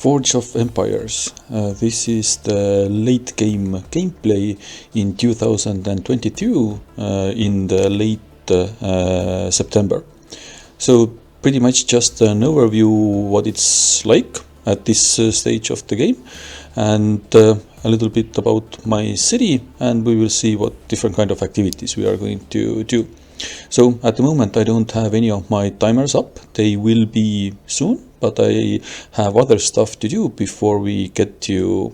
Forge of Empires. This is the late game gameplay in 2022 in the late September. So pretty much just an overview what it's like at this stage of the game, and a little bit about my city, and we will see what different kind of activities we are going to do. So at the moment I don't have any of my timers up. They will be soon, but I have other stuff to do before we get to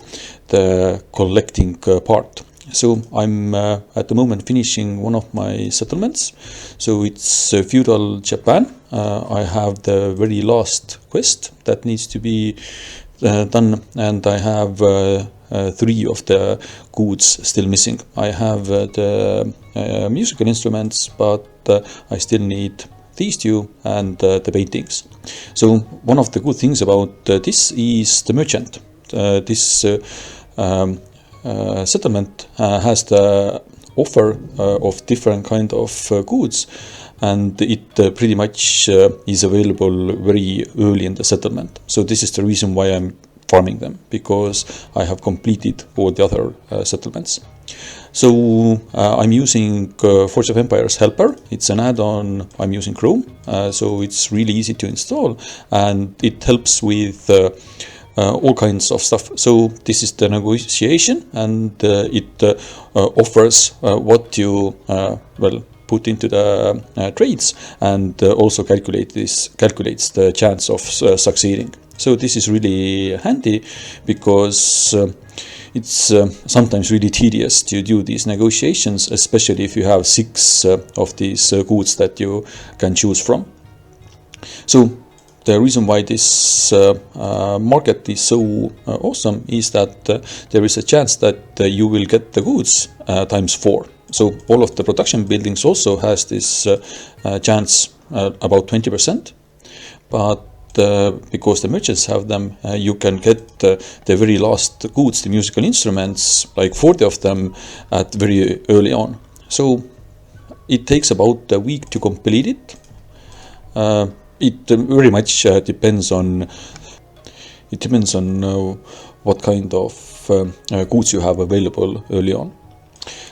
the collecting part. So I'm at the moment finishing one of my settlements. So it's feudal Japan. I have the very last quest that needs to be done, and I have 3 of the goods still missing. I have the musical instruments, but I still need these 2 and the paintings. So one of the good things about this is the merchant. This settlement has the offer of different kind of goods, and it pretty much is available very early in the settlement. So this is the reason why I'm farming them, because I have completed all the other settlements. So I'm using Forge of Empires Helper. It's an add-on. I'm using Chrome, so it's really easy to install, and it helps with all kinds of stuff. So this is the negotiation, and it offers what you put into the trades, and also calculates the chance of succeeding. So this is really handy, because it's sometimes really tedious to do these negotiations, especially if you have 6 of these goods that you can choose from. So the reason why this market is so awesome is that there is a chance that you will get the goods times 4. So all of the production buildings also has this chance about 20%, but because the merchants have them, you can get the very last goods, the musical instruments, like 40 of them at very early on. So it takes about a week to complete it. It very much depends on what kind of goods you have available early on.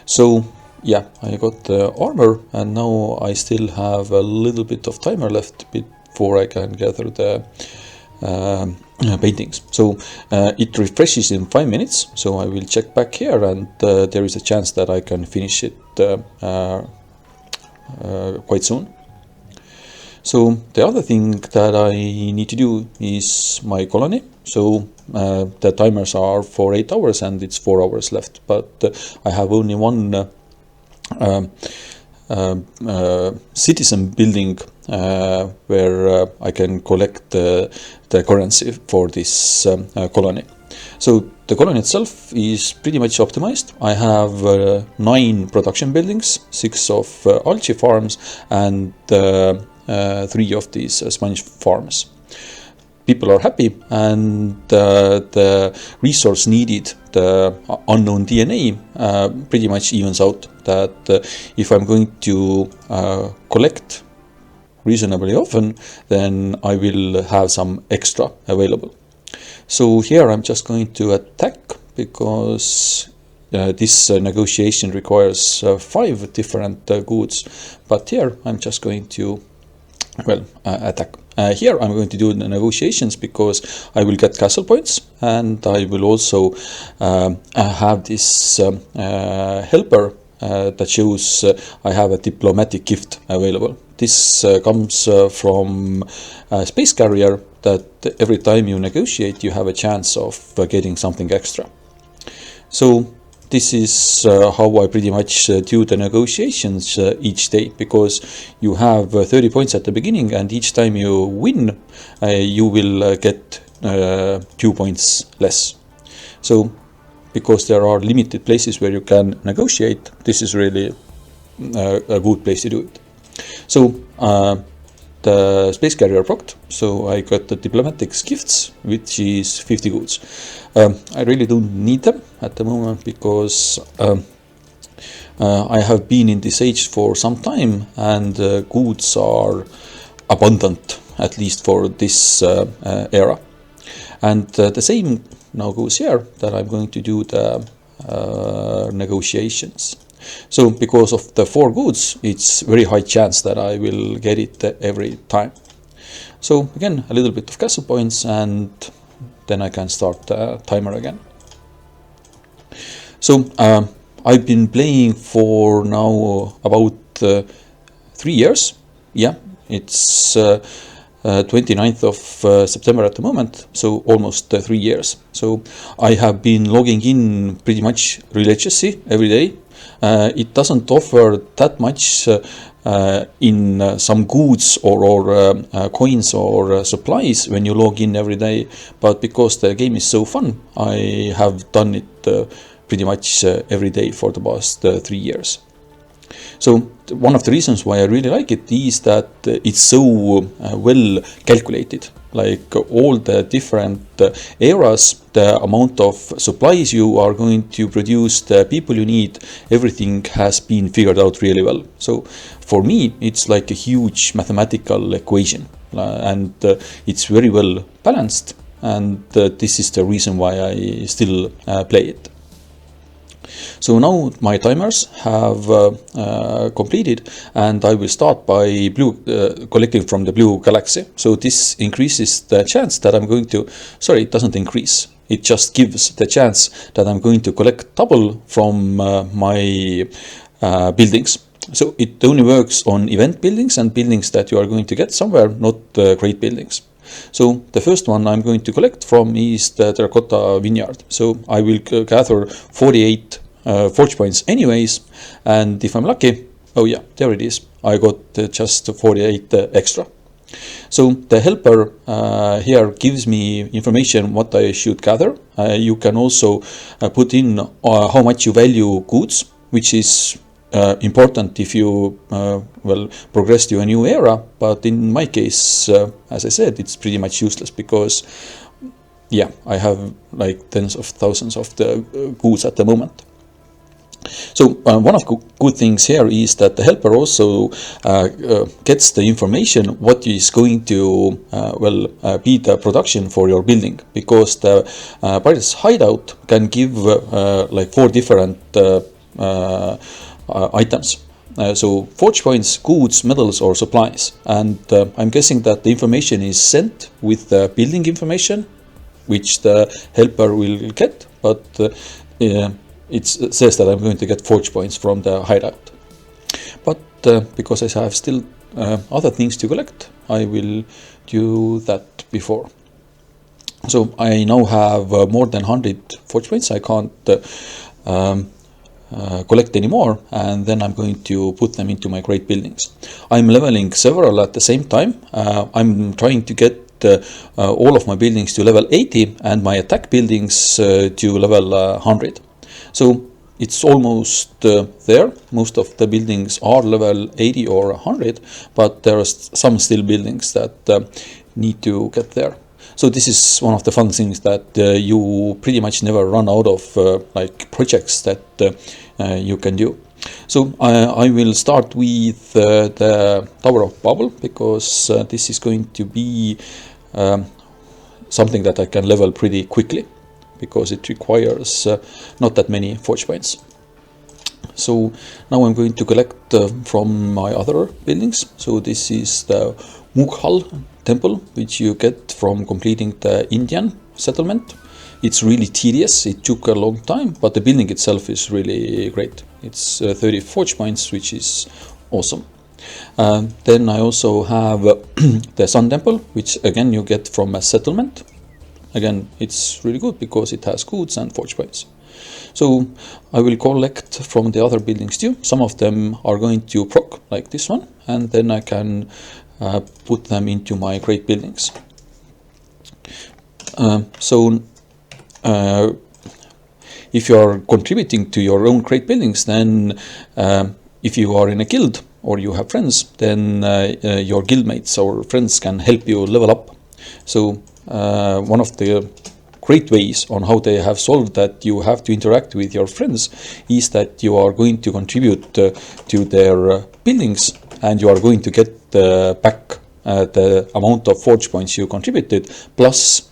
So yeah, I got the armor, and now I still have a little bit of timer left before I can gather the paintings. So it refreshes in 5 minutes, so I will check back here, and there is a chance that I can finish it quite soon. So the other thing that I need to do is my colony. So the timers are for 8 hours, and it's 4 hours left, but I have only one citizen building where I can collect the currency for this colony. So the colony itself is pretty much optimized. I have 9 production buildings, 6 of algae farms, and 3 of these sponge farms. People are happy, and the resource needed, the unknown DNA, pretty much evens out. That if I'm going to collect reasonably often, then I will have some extra available. So here I'm just going to attack, because this negotiation requires 5 different goods, but here I'm just going to attack. Here I'm going to do the negotiations, because I will get castle points, and I will also have this helper that shows I have a diplomatic gift available. This comes from a space carrier, that every time you negotiate you have a chance of getting something extra. So this is how I pretty much do the negotiations each day, because you have 30 points at the beginning, and each time you win you will get 2 points less. So because there are limited places where you can negotiate, this is really a good place to do it. So the space carrier procced, so I got the diplomatics gifts, which is 50 goods. I really don't need them at the moment, because I have been in this age for some time, and goods are abundant, at least for this era. And the same now goes here, that I'm going to do the negotiations. So because of the 4 goods, it's very high chance that I will get it every time. So again, a little bit of castle points, and then I can start the timer again. So I've been playing for now about 3 years. Yeah, it's 29th of September at the moment, so almost 3 years. So I have been logging in pretty much religiously every day. It doesn't offer that much in some goods or coins or supplies when you log in every day, but because the game is so fun, I have done it pretty much every day for the past 3 years. So one of the reasons why I really like it is that it's so well calculated. Like all the different eras, the amount of supplies you are going to produce, the people you need, everything has been figured out really well. So for me, it's like a huge mathematical equation, and it's very well balanced. And this is the reason why I still play it. So now my timers have completed, and I will start by collecting from the blue galaxy. So this increases the chance that I'm going to, sorry, it doesn't increase. It just gives the chance that I'm going to collect double from my buildings. So it only works on event buildings and buildings that you are going to get somewhere, not great buildings. So the first one I'm going to collect from is the Terracotta Vineyard. So I will gather 48 forge points anyways, and if I'm lucky, oh yeah, there it is, I got just 48 extra. So the helper here gives me information what I should gather. You can also put in how much you value goods, which is important if you progress to a new era, but in my case, as I said, it's pretty much useless because yeah, I have like tens of thousands of the goods at the moment. So one of good things here is that the helper also gets the information what is going to be the production for your building, because the pirate's hideout can give like 4 different items. So forge points, goods, metals, or supplies. And I'm guessing that the information is sent with the building information, which the helper will get, but it says that I'm going to get forge points from the hideout. But because I have still other things to collect, I will do that before. So I now have more than 100 forge points. I can't collect anymore, and then I'm going to put them into my great buildings. I'm leveling several at the same time. I'm trying to get all of my buildings to level 80 and my attack buildings to level 100. So it's almost there. Most of the buildings are level 80 or 100, but there are some still buildings that need to get there. So this is one of the fun things that you pretty much never run out of like projects that you can do. So I will start with the Tower of Babel, because this is going to be something that I can level pretty quickly, because it requires not that many forge points. So now I'm going to collect from my other buildings. So this is the Mughal temple, which you get from completing the Indian settlement. It's really tedious, it took a long time, but the building itself is really great. It's 30 forge points, which is awesome. Then I also have the Sun Temple, which again you get from a settlement. Again, it's really good because it has goods and forge points. So I will collect from the other buildings too. Some of them are going to proc, like this one, and then I can put them into my great buildings. If you are contributing to your own great buildings, then if you are in a guild or you have friends, then your guildmates or friends can help you level up. So one of the great ways on how they have solved that you have to interact with your friends is that you are going to contribute to their buildings, and you are going to get back the amount of forge points you contributed, plus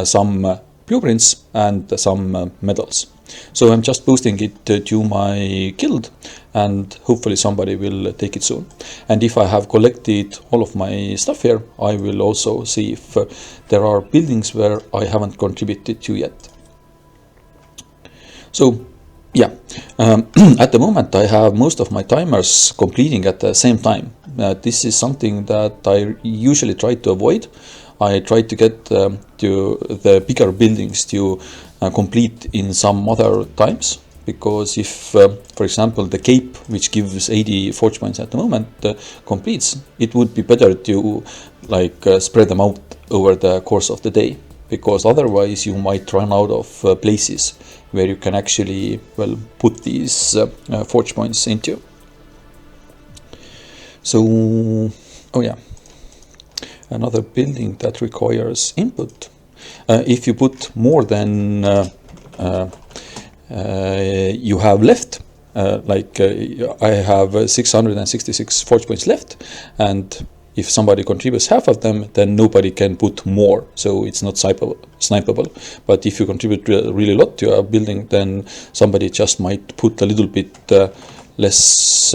some blueprints and some medals. So I'm just posting it to my guild, and hopefully somebody will take it soon. And if I have collected all of my stuff here, I will also see if there are buildings where I haven't contributed to yet. So yeah, at the moment I have most of my timers completing at the same time. This is something that I usually try to avoid. I try to get to the bigger buildings to complete in some other times, because if, for example, the cape, which gives 80 forge points at the moment, completes, it would be better to spread them out over the course of the day, because otherwise you might run out of places where you can actually put these forge points into. So, oh yeah, another building that requires input. If you put more than you have left, I have 666 forge points left, and if somebody contributes half of them, then nobody can put more, so it's not snipeable. But if you contribute really a lot to a building, then somebody just might put a little bit less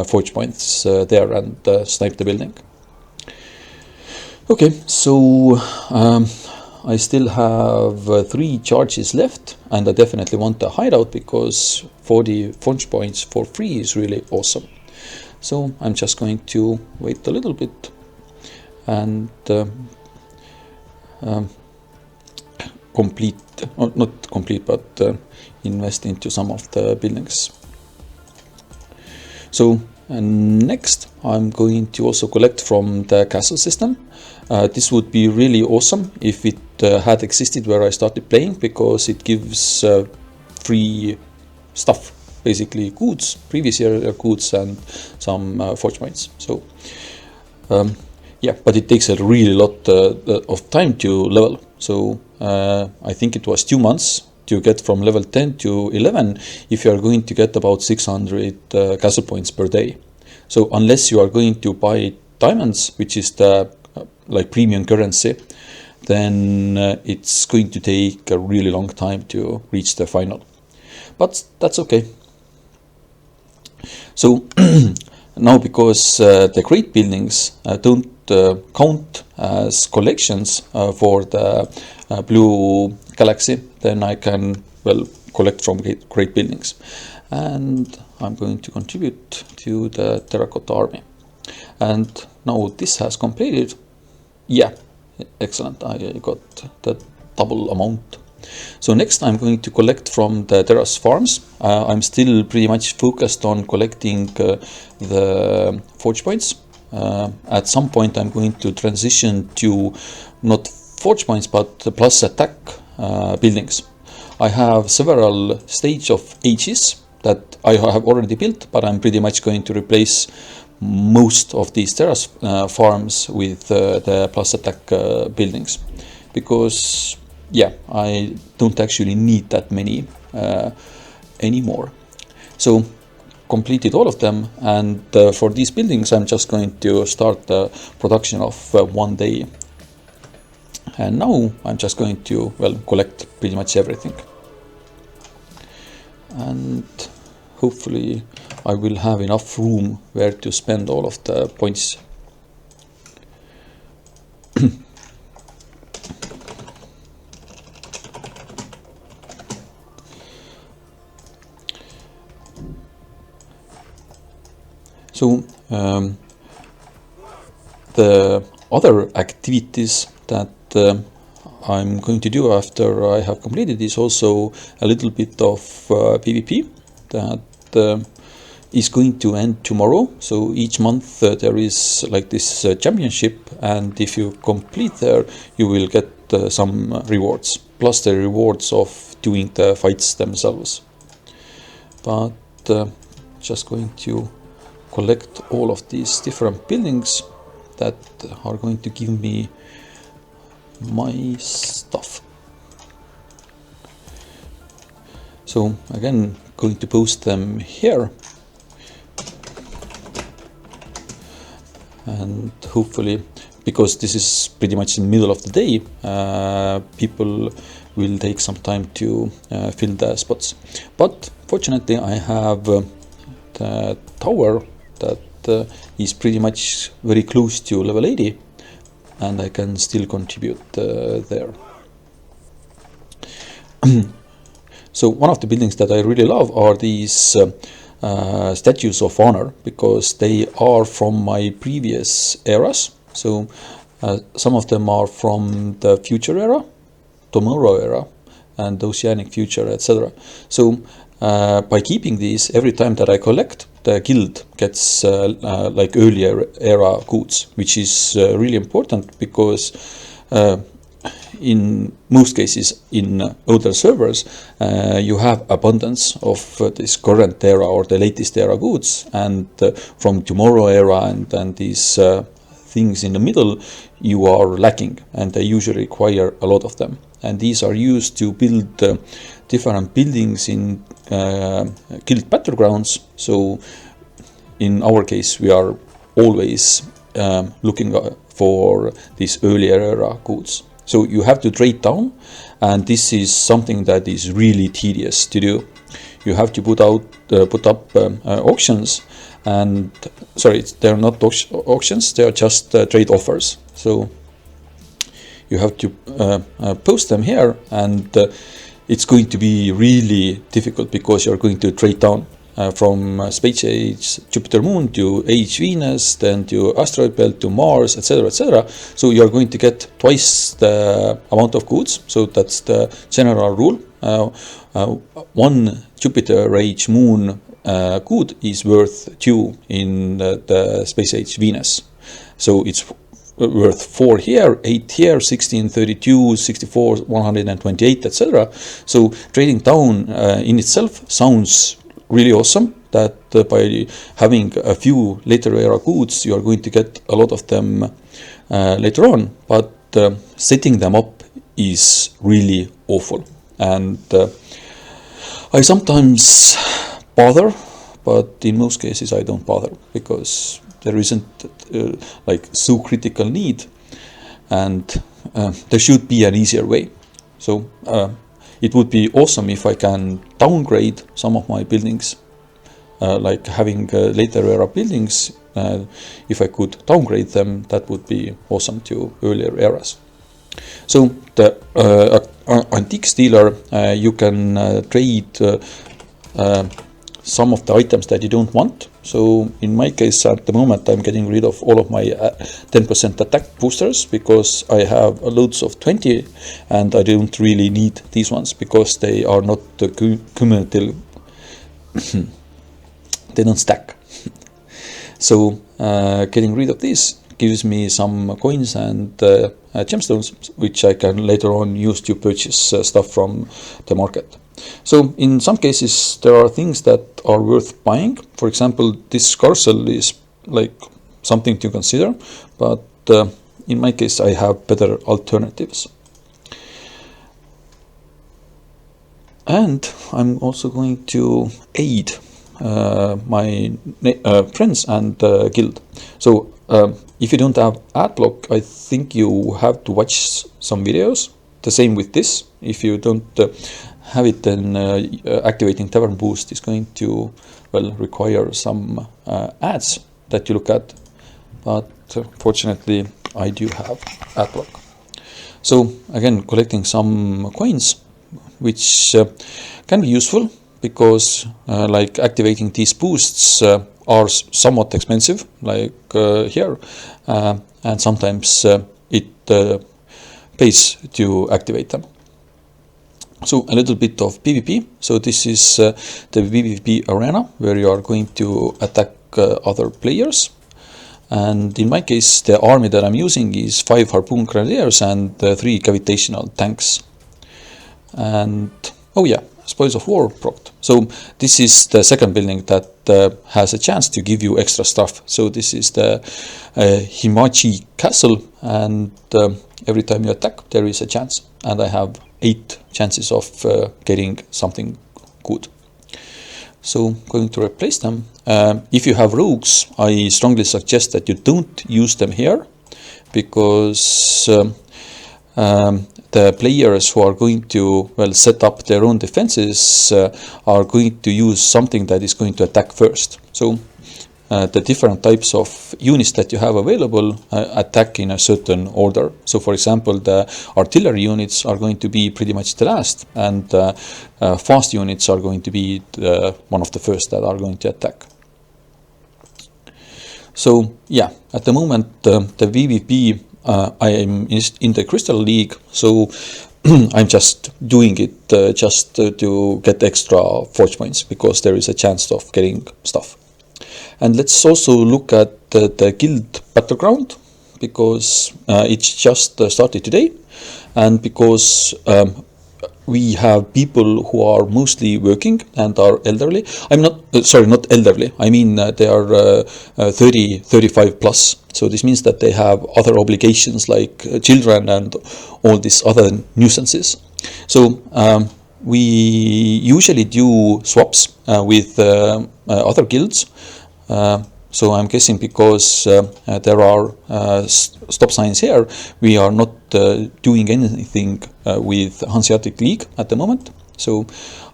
forge points there and snipe the building. Okay, so I still have 3 charges left, and I definitely want a hideout, because 40 forge points for free is really awesome. So I'm just going to wait a little bit and complete, or not complete, but invest into some of the buildings. So next I'm going to also collect from the castle system. This would be really awesome if it had existed where I started playing, because it gives free stuff, basically goods, previous year goods, and some forge points. So yeah, but it takes a really lot of time to level. So I think it was 2 months to get from level 10 to 11 if you are going to get about 600 castle points per day. So unless you are going to buy diamonds, which is the premium currency, then it's going to take a really long time to reach the final. But that's okay. So now, because the great buildings don't count as collections for the blue galaxy, then I can collect from great buildings, and I'm going to contribute to the terracotta army. And now this has completed. Yeah, excellent, I got the double amount. So next I'm going to collect from the terrace farms. I'm still pretty much focused on collecting the forge points. At some point I'm going to transition to not forge points but plus attack buildings. I have several stage of ages that I have already built, but I'm pretty much going to replace most of these terrace farms with the plus attack buildings, because yeah, I don't actually need that many anymore. So completed all of them, and for these buildings I'm just going to start the production of 1 day, and now I'm just going to collect pretty much everything, and hopefully I will have enough room where to spend all of the points. So the other activities that I'm going to do after I have completed is also a little bit of PvP that is going to end tomorrow. So each month there is this championship, and if you complete there you will get some rewards, plus the rewards of doing the fights themselves. But just going to collect all of these different buildings that are going to give me my stuff. So again, going to post them here, and hopefully because this is pretty much in the middle of the day, people will take some time to fill the spots. But fortunately, I have the tower that is pretty much very close to level 80, and I can still contribute there. So one of the buildings that I really love are these statues of honor, because they are from my previous eras. So some of them are from the future era, tomorrow era, and oceanic future, etc. So by keeping these, every time that I collect, the guild gets like earlier era goods, which is really important, because in most cases in older servers you have abundance of this current era or the latest era goods, and from tomorrow era and these things in the middle you are lacking, and they usually require a lot of them, and these are used to build different buildings in guild battlegrounds. So in our case we are always looking for these earlier era goods. So you have to trade down, and this is something that is really tedious to do. You have to put up auctions, and sorry, they're not auctions, they are just trade offers. So you have to post them here, and it's going to be really difficult, because you're going to trade down from Space Age Jupiter Moon to Age Venus, then to Asteroid Belt to Mars, etc., etc. So you're going to get twice the amount of goods. So that's the general rule. One Jupiter Age Moon good is worth 2 in the Space Age Venus. So it's worth 4 here, 8 here, 16, 32, 64, 128, etc. So trading down in itself sounds really awesome, that by having a few later era goods you are going to get a lot of them later on, but setting them up is really awful, and I sometimes bother, but in most cases I don't bother, because there isn't like so critical need, and there should be an easier way. So it would be awesome if I can downgrade some of my buildings, like having later era buildings. If I could downgrade them, that would be awesome to earlier eras. So the antiques dealer, you can trade some of the items that you don't want. So in my case, at the moment, I'm getting rid of all of my 10% attack boosters, because I have loads of 20, and I don't really need these ones, because they are not cumulative. They don't stack. So getting rid of these gives me some coins and gemstones, which I can later on use to purchase stuff from the market. So in some cases there are things that are worth buying. For example, this Scarcel is like something to consider, but in my case I have better alternatives. And I'm also going to aid my friends and guild. So if you don't have adblock, I think you have to watch some videos. The same with this. If you don't have it, then activating Tavern Boost is going to, well, require some ads that you look at, but fortunately I do have adblock. So again, collecting some coins, which can be useful, because like activating these boosts are somewhat expensive, like here, and sometimes it pays to activate them. So a little bit of PvP. So this is the PvP arena, where you are going to attack other players. And in my case, the army that I'm using is 5 Harpoon Grenadiers and 3 Gravitational Tanks. And oh yeah, Spoils of War procced. So this is the second building that has a chance to give you extra stuff. So this is the Himachi Castle, and every time you attack there is a chance, and I have 8 chances of getting something good. So going to replace them. If you have rogues, I strongly suggest that you don't use them here, because the players who are going to set up their own defenses are going to use something that is going to attack first. So the different types of units that you have available attack in a certain order. So for example, the artillery units are going to be pretty much the last, and fast units are going to be one of the first that are going to attack. So yeah, at the moment the VVP, I am in the Crystal League, so I'm just doing it just to get extra forge points, because there is a chance of getting stuff. And let's also look at the guild battleground, because it's just started today, and because we have people who are mostly working and are elderly. I'm not sorry, not elderly, I mean they are 30, 35 plus. So this means that they have other obligations like children and all these other nuisances. So we usually do swaps with other guilds. So I'm guessing because there are stop signs here, we are not doing anything with Hanseatic League at the moment. So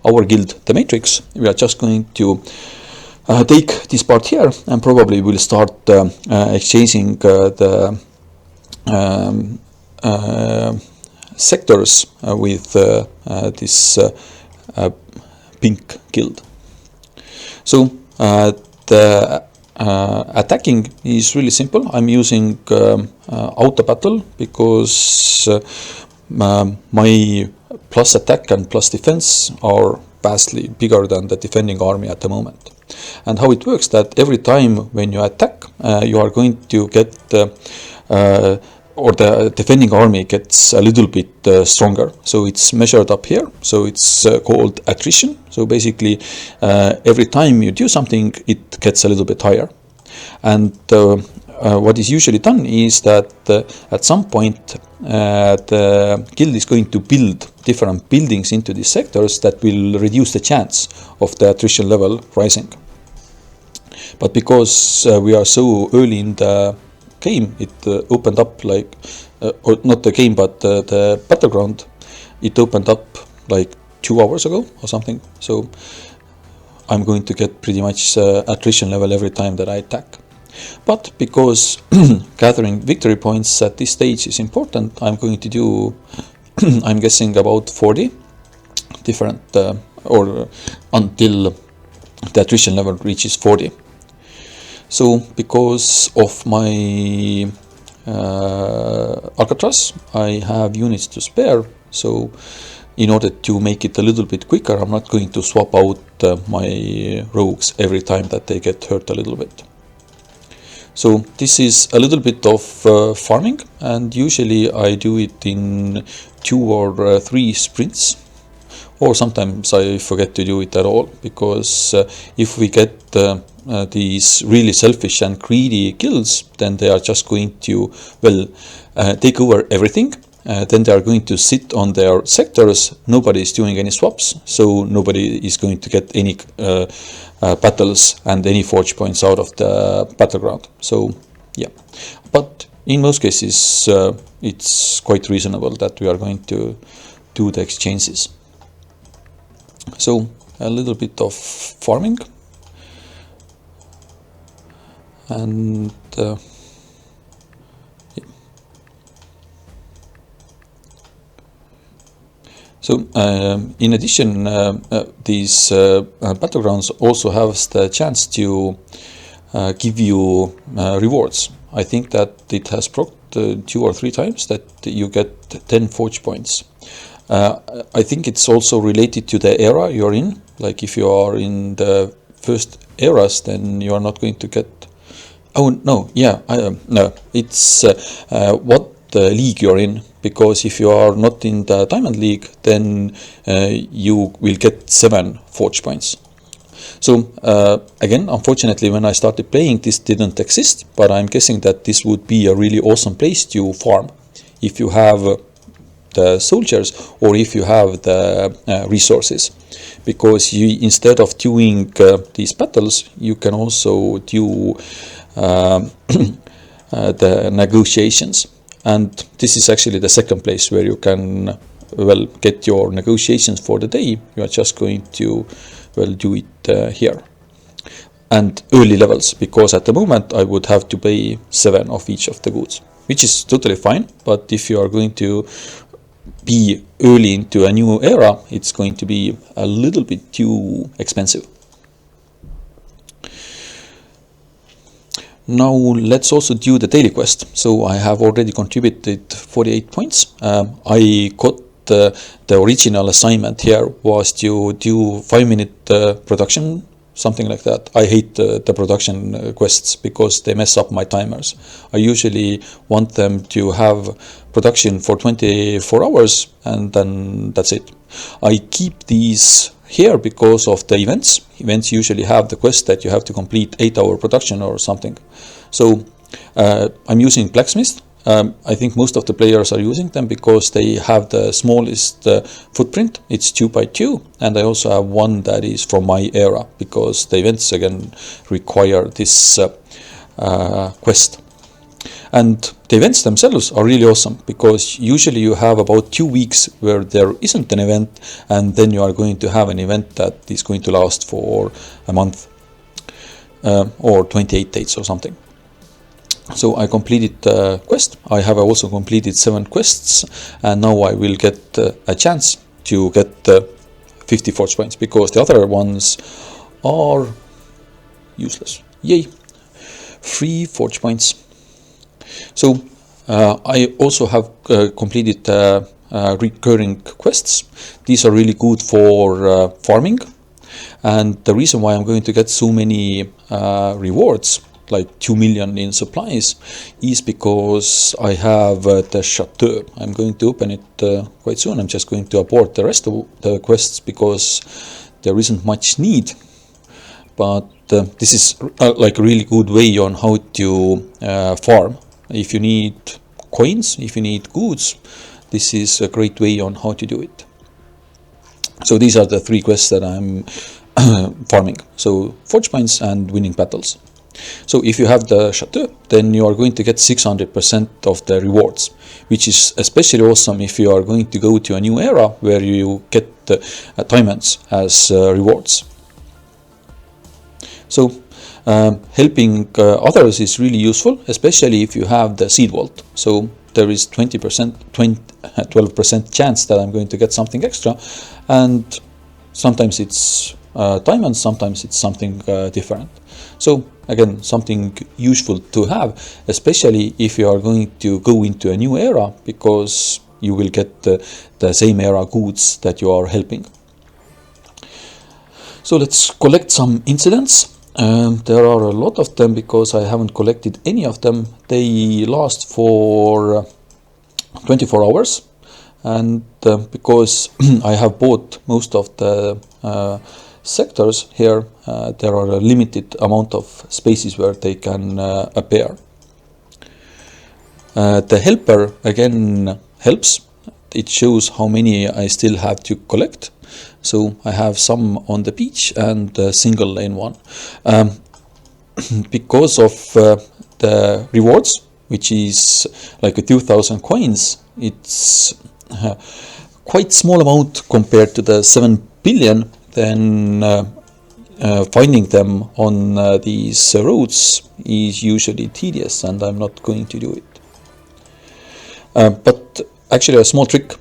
our guild, the Matrix, we are just going to take this part here, and probably we'll start exchanging the sectors with this pink guild. So the attacking is really simple. I'm using auto battle because my plus attack and plus defense are vastly bigger than the defending army at the moment. And how it works, that every time when you attack, you are going to get or the defending army gets a little bit stronger. So it's measured up here. So it's called attrition. So basically, every time you do something, it gets a little bit higher. And what is usually done is that at some point, the guild is going to build different buildings into these sectors that will reduce the chance of the attrition level rising. But because we are so early in the game, it opened up like, or not the game, but the battleground, it opened up like 2 hours ago or something. So I'm going to get pretty much attrition level every time that I attack. But because gathering victory points at this stage is important, I'm going to do, I'm guessing about 40 different, or until the attrition level reaches 40. So because of my Alcatraz, I have units to spare. So in order to make it a little bit quicker, I'm not going to swap out my rogues every time that they get hurt a little bit. So this is a little bit of farming, and usually I do it in 2 or 3 sprints, or sometimes I forget to do it at all, because if we get these really selfish and greedy guilds, then they are just going to take over everything. Then they are going to sit on their sectors. Nobody is doing any swaps, so nobody is going to get any battles and any forge points out of the battleground. So yeah, but in most cases it's quite reasonable that we are going to do the exchanges. So a little bit of farming, and so in addition, these battlegrounds also have the chance to give you rewards. I think that it has procced 2 or 3 times that you get 10 forge points. I think it's also related to the era you're in. Like if you are in the first eras, then you are not going to get. Oh no, yeah, no, it's what league you're in. Because if you are not in the Diamond League, then you will get 7 forge points. So again, unfortunately, when I started playing, this didn't exist, but I'm guessing that this would be a really awesome place to farm if you have the soldiers or if you have the resources. Because you, instead of doing these battles, you can also do the negotiations. And this is actually the second place where you can get your negotiations for the day. You are just going to do it here. And early levels, because at the moment I would have to pay 7 of each of the goods, which is totally fine. But if you are going to be early into a new era, it's going to be a little bit too expensive. Now let's also do the daily quest. So I have already contributed 48 points. I got the original assignment here was to do 5-minute production, something like that. I hate the production quests because they mess up my timers. I usually want them to have production for 24 hours and then that's it. I keep these here because of the events. Events usually have the quest that you have to complete 8-hour production or something. So I'm using Blacksmith. I think most of the players are using them because they have the smallest footprint. It's 2x2, and I also have one that is from my era because the events again require this quest. And the events themselves are really awesome because usually you have about 2 weeks where there isn't an event, and then you are going to have an event that is going to last for a month or 28 days or something. So I completed the quest. I have also completed 7 quests, and now I will get a chance to get 50 forge points because the other ones are useless. Yay! 3 forge points. So I also have completed recurring quests. These are really good for farming, and the reason why I'm going to get so many rewards, like 2 million in supplies, is because I have the chateau. I'm going to open it quite soon. I'm just going to abort the rest of the quests because there isn't much need. But this is like a really good way on how to farm. If you need coins, if you need goods, this is a great way on how to do it. So these are the 3 quests that I'm farming. So forge points and winning battles. So if you have the chateau, then you are going to get 600% of the rewards, which is especially awesome if you are going to go to a new era where you get diamonds as rewards. So helping others is really useful, especially if you have the seed vault. So there is 12% chance that I'm going to get something extra, and sometimes it's diamonds, sometimes it's something different. So again, something useful to have, especially if you are going to go into a new era, because you will get the same era goods that you are helping. So let's collect some incidents. There are a lot of them because I haven't collected any of them. They last for 24 hours, and because I have bought most of the sectors here, there are a limited amount of spaces where they can appear. The helper again helps. It shows how many I still have to collect. So I have some on the beach and a single lane one. Because of the rewards, which is like 2,000 coins, it's quite small amount compared to the 7 billion. Then finding them on these roads is usually tedious, and I'm not going to do it. But actually a small trick.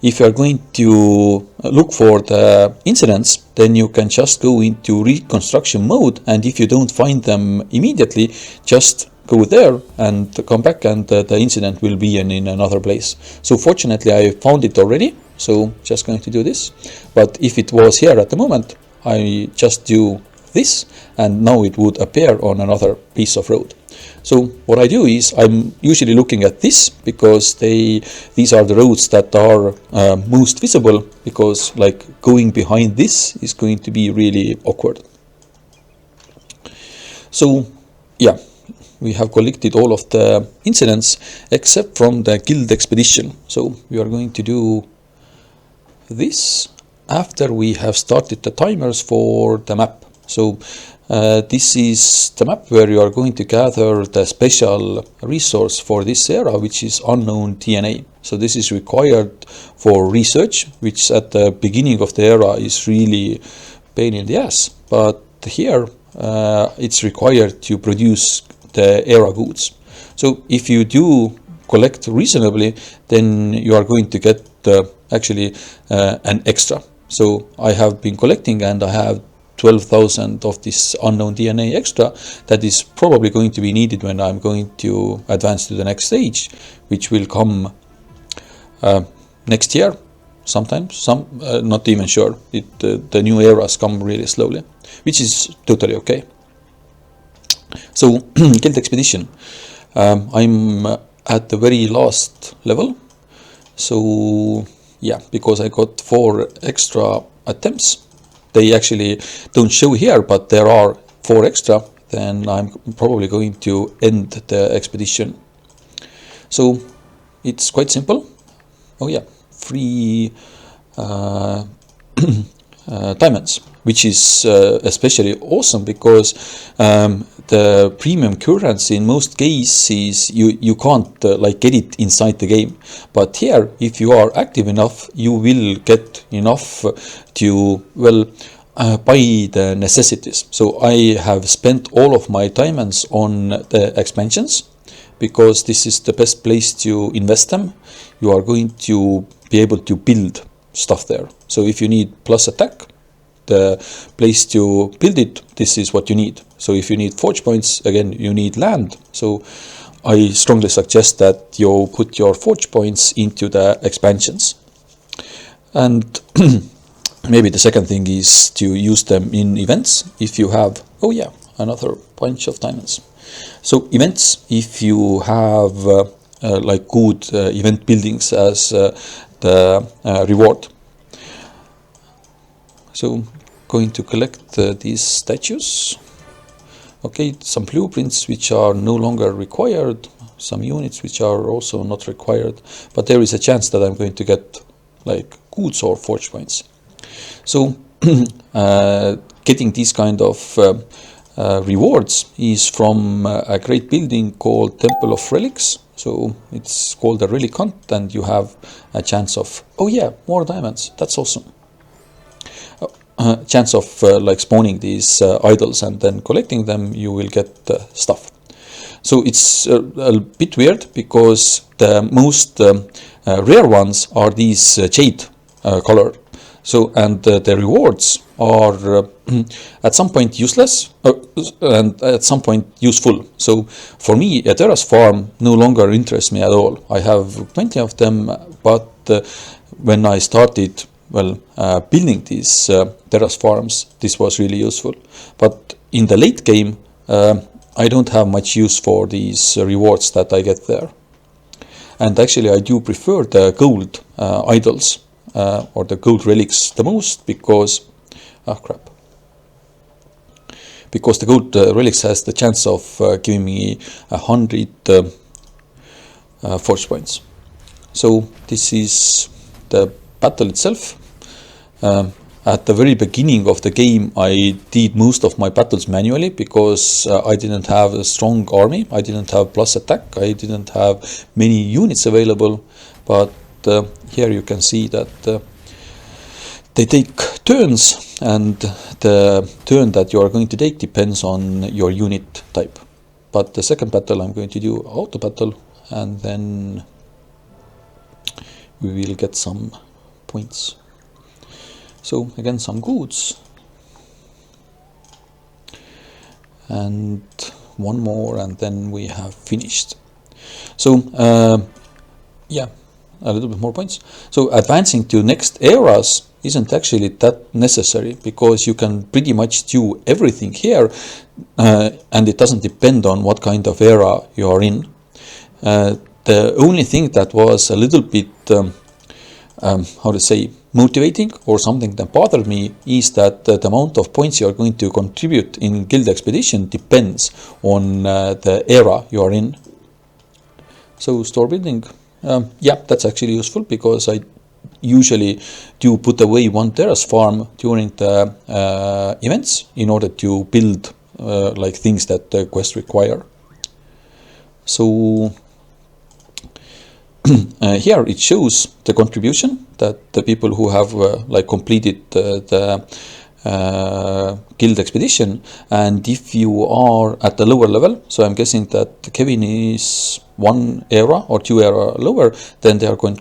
If you are going to look for the incidents, then you can just go into reconstruction mode, and if you don't find them immediately, just go there and come back, and the incident will be in another place. So fortunately I found it already, so just going to do this. But if it was here at the moment, I just do this, and now it would appear on another piece of road. So what I do is I'm usually looking at this because these are the roads that are most visible, because like going behind this is going to be really awkward. So yeah, we have collected all of the incidents except from the guild expedition. So we are going to do this after we have started the timers for the map. So This is the map where you are going to gather the special resource for this era, which is unknown DNA. So this is required for research, which at the beginning of the era is really pain in the ass. But here it's required to produce the era goods. So if you do collect reasonably, then you are going to get actually an extra. So I have been collecting and I have 12,000 of this unknown DNA extra that is probably going to be needed when I'm going to advance to the next stage, which will come next year sometimes. Not even sure. The new eras come really slowly, which is totally okay. So Guild Expedition, I'm at the very last level. So yeah, because I got 4 extra attempts. They actually don't show here, but there are 4 extra. Then I'm probably going to end the expedition. So it's quite simple. Oh yeah, free diamonds, which is especially awesome because the premium currency in most cases you can't like get it inside the game, but here if you are active enough you will get enough to buy the necessities. So I have spent all of my diamonds on the expansions because this is the best place to invest them. You are going to be able to build stuff there. So if you need plus attack, the place to build it, this is what you need. So if you need forge points, again you need land. So I strongly suggest that you put your forge points into the expansions. And maybe the second thing is to use them in events if you have, oh yeah, another bunch of diamonds. So events, if you have like good event buildings as the reward. So going to collect these statues. Okay, some blueprints which are no longer required, some units which are also not required, but there is a chance that I'm going to get like goods or forge points. So getting these kind of rewards is from a great building called Temple of Relics. So it's called a relic hunt and you have a chance of, oh yeah, more diamonds. That's awesome. Chance of like spawning these idols and then collecting them, you will get stuff. So it's a bit weird because the most rare ones are these jade color. So and the rewards are at some point useless and at some point useful. So for me, a terrace farm no longer interests me at all. I have plenty of them, but when I started building these terrace farms, this was really useful. But in the late game, I don't have much use for these rewards that I get there. And actually I do prefer the gold idols or the gold relics the most because because the gold relics has the chance of giving me 100 force points. So this is the battle itself. At the very beginning of the game, I did most of my battles manually because I didn't have a strong army. I didn't have plus attack. I didn't have many units available. But here you can see that they take turns, and the turn that you are going to take depends on your unit type. But the second battle I'm going to do auto battle, and then we will get some points. So again, some goods, and one more, and then we have finished. So yeah, a little bit more points. So advancing to next eras isn't actually that necessary because you can pretty much do everything here, and it doesn't depend on what kind of era you are in. The only thing that was a little bit motivating or something that bothered me is that the amount of points you are going to contribute in Guild Expedition depends on the era you are in. So store building, yeah, that's actually useful because I usually do put away one terrace farm during the events in order to build like things that the quest require. So here it shows the contribution that the people who have like completed the guild expedition, and if you are at the lower level, so I'm guessing that Kevin is 1 era or 2 era lower, then they are going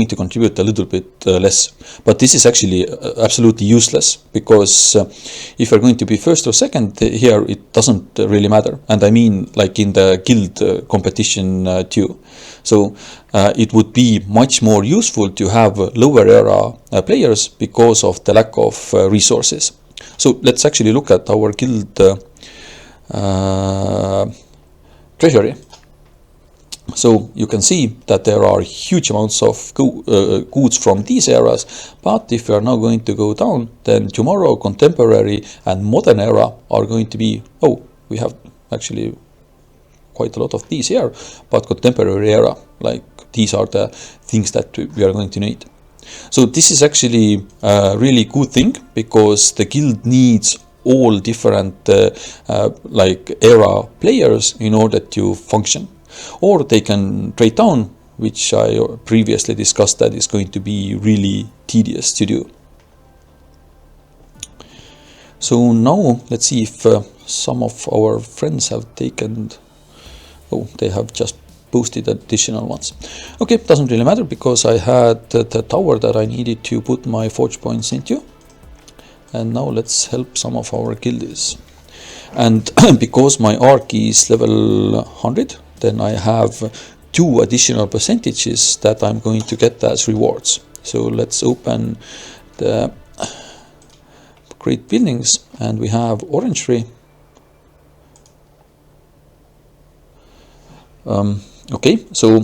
to contribute a little bit less. But this is actually absolutely useless, because if you're going to be first or second here, it doesn't really matter. And I mean like in the guild competition too. So it would be much more useful to have lower era players because of the lack of resources. So let's actually look at our guild treasury. So you can see that there are huge amounts of goods from these eras, but if we are now going to go down, then tomorrow contemporary and modern era are going to be, we have actually quite a lot of these here, but contemporary era, like these are the things that we are going to need. So this is actually a really good thing, because the guild needs all different like era players in order to function. Or they can trade down, which I previously discussed that is going to be really tedious to do. So now let's see if some of our friends have taken, they have just posted additional ones. Okay, doesn't really matter, because I had the tower that I needed to put my forge points into. And now let's help some of our guildies. And because my arc is level 100, then I have 2 additional percentages that I'm going to get as rewards. So let's open the great buildings, and we have orangery. Okay, so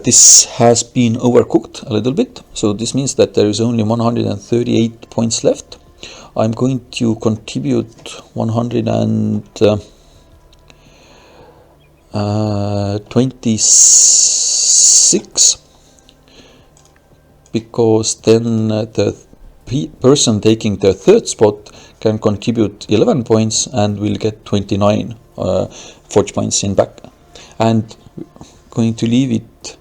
this has been overcooked a little bit. So this means that there is only 138 points left. I'm going to contribute 126, because then the person taking the third spot can contribute 11 points and will get 29 forge points in back. And going to leave it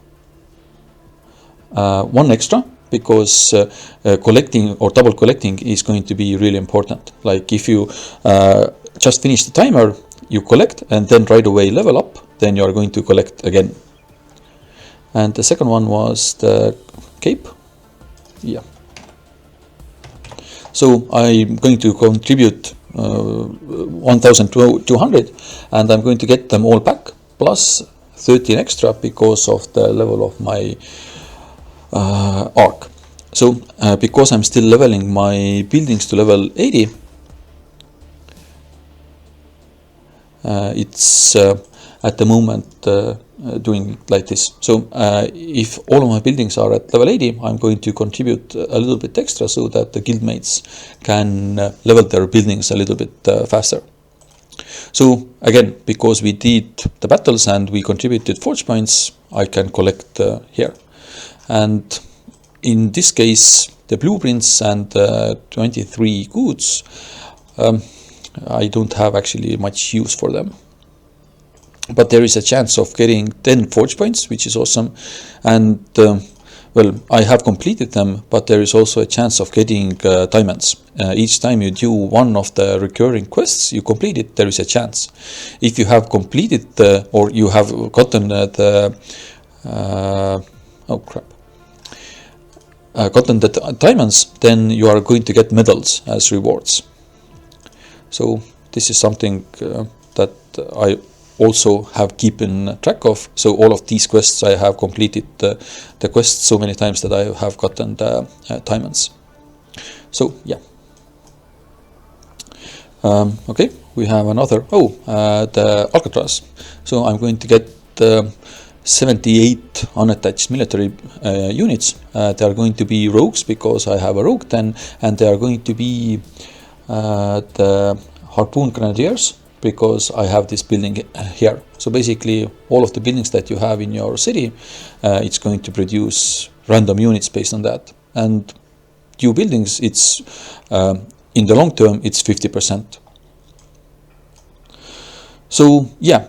1 extra, because collecting or double collecting is going to be really important. Like if you just finish the timer, you collect and then right away level up, then you are going to collect again. And the second one was the cape. Yeah. So I'm going to contribute 1,200, and I'm going to get them all back, plus 13 extra because of the level of my arc. So because I'm still leveling my buildings to level 80, it's at the moment doing like this. So if all of my buildings are at level 80, I'm going to contribute a little bit extra so that the guildmates can level their buildings a little bit faster. So again, because we did the battles and we contributed forge points, I can collect here. And in this case, the blueprints and 23 goods, I don't have actually much use for them. But there is a chance of getting 10 forge points, which is awesome. And well, I have completed them, but there is also a chance of getting diamonds. Each time you do one of the recurring quests, you complete it, there is a chance. If you have completed or you have gotten gotten the diamonds, then you are going to get medals as rewards. So this is something that I also have keeping track of. So all of these quests, I have completed the quests so many times that I have gotten the diamonds. So yeah. Okay, we have another, the Alcatraz. So I'm going to get 78 unattached military units. They are going to be rogues because I have a rogue 10, and they are going to be the harpoon grenadiers. because I have this building here. So basically all of the buildings that you have in your city, it's going to produce random units based on that. And new buildings, it's in the long term, it's 50%. So yeah,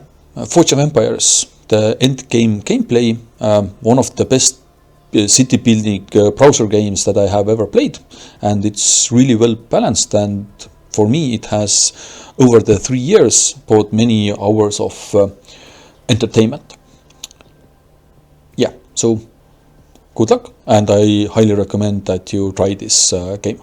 Forge of Empires, the end game gameplay, one of the best city building browser games that I have ever played, and it's really well balanced, and for me it has over the 3 years brought many hours of entertainment. Yeah, so good luck, and I highly recommend that you try this game.